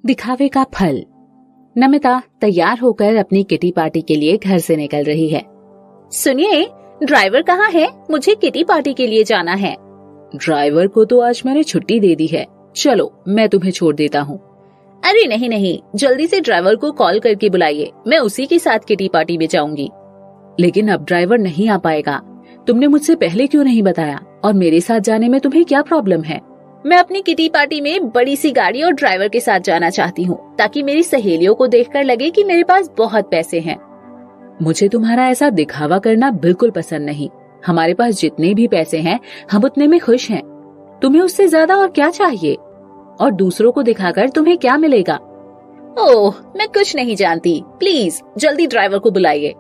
दिखावे का फल। नमिता तैयार होकर अपनी किटी पार्टी के लिए घर से निकल रही है। सुनिए, ड्राइवर कहाँ है? मुझे किटी पार्टी के लिए जाना है। ड्राइवर को तो आज मैंने छुट्टी दे दी है, चलो मैं तुम्हें छोड़ देता हूँ। अरे नहीं नहीं, जल्दी से ड्राइवर को कॉल करके बुलाइए, मैं उसी के साथ किटी पार्टी में जाऊंगी। लेकिन अब ड्राइवर नहीं आ पाएगा, तुमने मुझसे पहले क्यों नहीं बताया? और मेरे साथ जाने में तुम्हें क्या प्रॉब्लम है? मैं अपनी किटी पार्टी में बड़ी सी गाड़ी और ड्राइवर के साथ जाना चाहती हूँ, ताकि मेरी सहेलियों को देखकर लगे कि मेरे पास बहुत पैसे हैं। मुझे तुम्हारा ऐसा दिखावा करना बिल्कुल पसंद नहीं। हमारे पास जितने भी पैसे हैं, हम उतने में खुश हैं। तुम्हें उससे ज्यादा और क्या चाहिए? और दूसरों को दिखाकर तुम्हें क्या मिलेगा? ओह, मैं कुछ नहीं जानती, प्लीज जल्दी ड्राइवर को बुलाइए।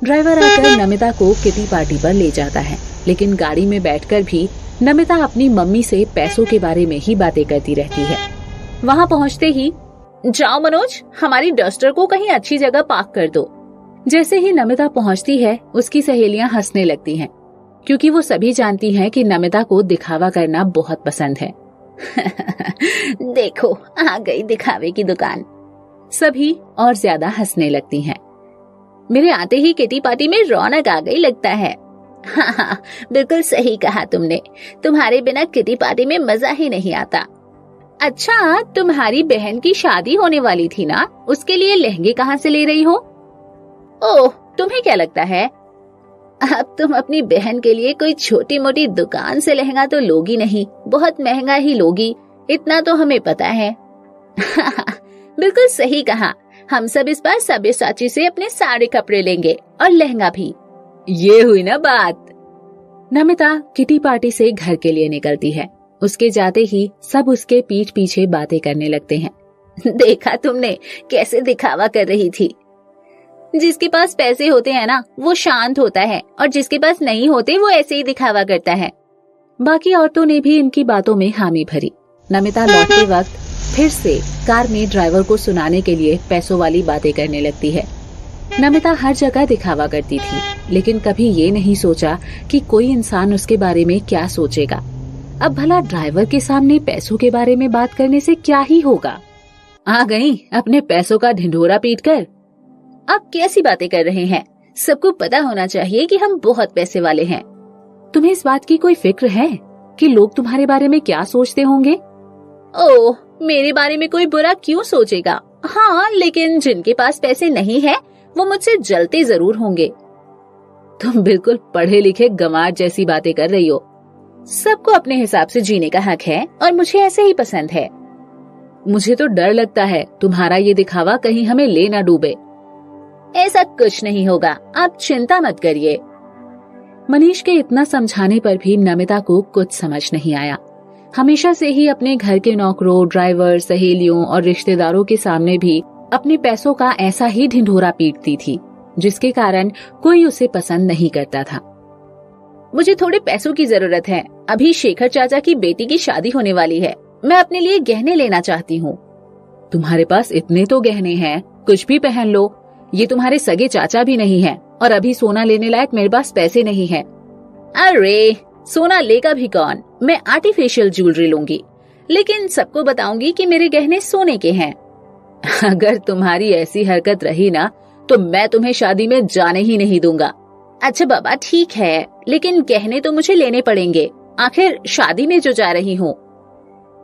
ड्राइवर आकर नमिता को किटी पार्टी पर ले जाता है, लेकिन गाड़ी में बैठकर भी नमिता अपनी मम्मी से पैसों के बारे में ही बातें करती रहती है। वहाँ पहुँचते ही, जाओ मनोज, हमारी डस्टर को कहीं अच्छी जगह पार्क कर दो। जैसे ही नमिता पहुँचती है, उसकी सहेलियां हंसने लगती हैं, क्योंकि वो सभी जानती हैं कि नमिता को दिखावा करना बहुत पसंद है। देखो, आ गई दिखावे की दुकान। सभी और ज्यादा हंसने लगती हैं। मेरे आते ही किटी पार्टी में रौनक आ गई लगता है। हाँ, बिल्कुल सही कहा तुमने, तुम्हारे बिना किटी पार्टी में मजा ही नहीं आता। अच्छा, तुम्हारी बहन की शादी होने वाली थी ना, उसके लिए लहंगे कहाँ से ले रही हो? ओह, तुम्हें क्या लगता है, अब तुम अपनी बहन के लिए कोई छोटी मोटी दुकान से लहंगा तो लोगी नहीं, बहुत महंगा ही लोगी, इतना तो हमें पता है। बिल्कुल सही कहा, हम सब इस बार सब्यसाची से अपने सारे कपड़े लेंगे और लहंगा भी। ये हुई ना बात। नमिता किटी पार्टी से घर के लिए निकलती है। उसके जाते ही सब उसके पीठ पीछे बातें करने लगते हैं। देखा तुमने कैसे दिखावा कर रही थी। जिसके पास पैसे होते हैं ना, वो शांत होता है, और जिसके पास नहीं होते वो ऐसे ही दिखावा करता है। बाकी औरतों ने भी इनकी बातों में हामी भरी। नमिता लौटते वक्त फिर से कार में ड्राइवर को सुनाने के लिए पैसों वाली बातें करने लगती है। नमिता हर जगह दिखावा करती थी, लेकिन कभी ये नहीं सोचा कि कोई इंसान उसके बारे में क्या सोचेगा। अब भला ड्राइवर के सामने पैसों के बारे में बात करने से क्या ही होगा। आ गई अपने पैसों का ढिंढोरा पीटकर। आप कैसी बातें कर रहे हैं? सबको पता होना चाहिए कि हम बहुत पैसे वाले हैं। तुम्हें इस बात की कोई फिक्र है कि लोग तुम्हारे बारे में क्या सोचते होंगे? ओह, मेरे बारे में कोई बुरा क्यों सोचेगा? हाँ, लेकिन जिनके पास पैसे नहीं है वो मुझसे जलते जरूर होंगे। तुम बिल्कुल पढ़े लिखे गंवार जैसी बातें कर रही हो। सबको अपने हिसाब से जीने का हक है, और मुझे ऐसे ही पसंद है। मुझे तो डर लगता है तुम्हारा ये दिखावा कहीं हमें ले ना डूबे। ऐसा कुछ नहीं होगा, आप चिंता मत करिए। मनीष के इतना समझाने पर भी नमिता को कुछ समझ नहीं आया। हमेशा से ही अपने घर के नौकरों, ड्राइवर, सहेलियों और रिश्तेदारों के सामने भी अपने पैसों का ऐसा ही ढिंढोरा पीटती थी, जिसके कारण कोई उसे पसंद नहीं करता था। मुझे थोड़े पैसों की जरूरत है, अभी शेखर चाचा की बेटी की शादी होने वाली है, मैं अपने लिए गहने लेना चाहती हूँ। तुम्हारे पास इतने तो गहने हैं, कुछ भी पहन लो। ये तुम्हारे सगे चाचा भी नहीं है, और अभी सोना लेने लायक मेरे पास पैसे नहीं है। अरे, सोना लेगा भी कौन, मैं आर्टिफिशियल ज्वेलरी लूंगी, लेकिन सबको बताऊंगी कि मेरे गहने सोने के हैं। अगर तुम्हारी ऐसी हरकत रही ना, तो मैं तुम्हें शादी में जाने ही नहीं दूंगा। अच्छा बाबा, ठीक है, लेकिन गहने तो मुझे लेने पड़ेंगे, आखिर शादी में जो जा रही हूँ।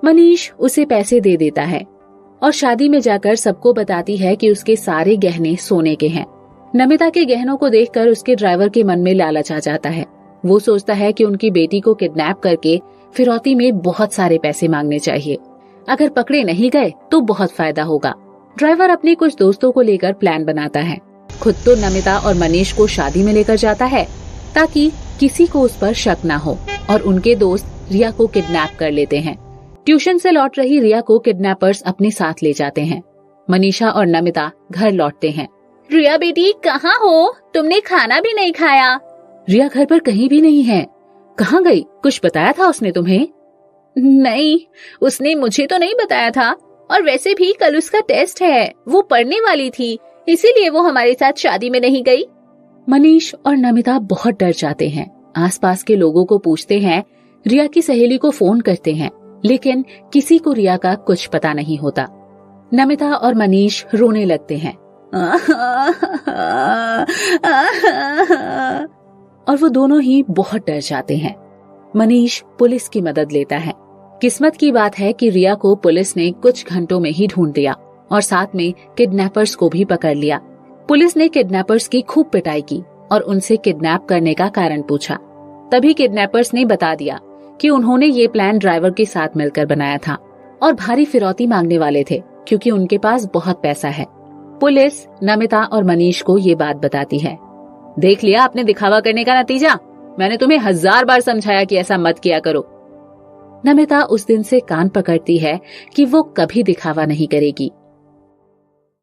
मनीष उसे पैसे दे देता है और शादी में जाकर सबको बताती है कि उसके सारे गहने सोने के हैं। नमिता के गहनों को देखकर उसके ड्राइवर के मन में लालच आ जाता है। वो सोचता है कि उनकी बेटी को किडनैप करके फिरौती में बहुत सारे पैसे मांगने चाहिए। अगर पकड़े नहीं गए तो बहुत फायदा होगा। ड्राइवर अपने कुछ दोस्तों को लेकर प्लान बनाता है। खुद तो नमिता और मनीष को शादी में लेकर जाता है, ताकि किसी को उस पर शक ना हो, और उनके दोस्त रिया को किडनैप कर लेते हैं। ट्यूशन से लौट रही रिया को किडनैपर्स अपने साथ ले जाते हैं। मनीषा और नमिता घर लौटते हैं। रिया बेटी, कहाँ हो? तुमने खाना भी नहीं खाया। रिया घर पर कहीं भी नहीं है। कहाँ गई? कुछ बताया था उसने तुम्हें? नहीं, उसने मुझे तो नहीं बताया था, और वैसे भी कल उसका टेस्ट है, वो पढ़ने वाली थी, इसीलिए वो हमारे साथ शादी में नहीं गई। मनीष और नमिता बहुत डर जाते हैं। आसपास के लोगों को पूछते हैं, रिया की सहेली को फोन करते हैं, लेकिन किसी को रिया का कुछ पता नहीं होता। नमिता और मनीष रोने लगते हैं और वो दोनों ही बहुत डर जाते हैं। मनीष पुलिस की मदद लेता है। किस्मत की बात है कि रिया को पुलिस ने कुछ घंटों में ही ढूंढ दिया और साथ में किडनैपर्स को भी पकड़ लिया। पुलिस ने किडनैपर्स की खूब पिटाई की और उनसे किडनैप करने का कारण पूछा। तभी किडनैपर्स ने बता दिया कि उन्होंने ये प्लान ड्राइवर के साथ मिलकर बनाया था और भारी फिरौती मांगने वाले थे क्योंकि उनके पास बहुत पैसा है। पुलिस नमिता और मनीष को ये बात बताती है। देख लिया आपने दिखावा करने का नतीजा। मैंने तुम्हें 1000 बार समझाया कि ऐसा मत किया करो। नमिता उस दिन से कान पकड़ती है कि वो कभी दिखावा नहीं करेगी।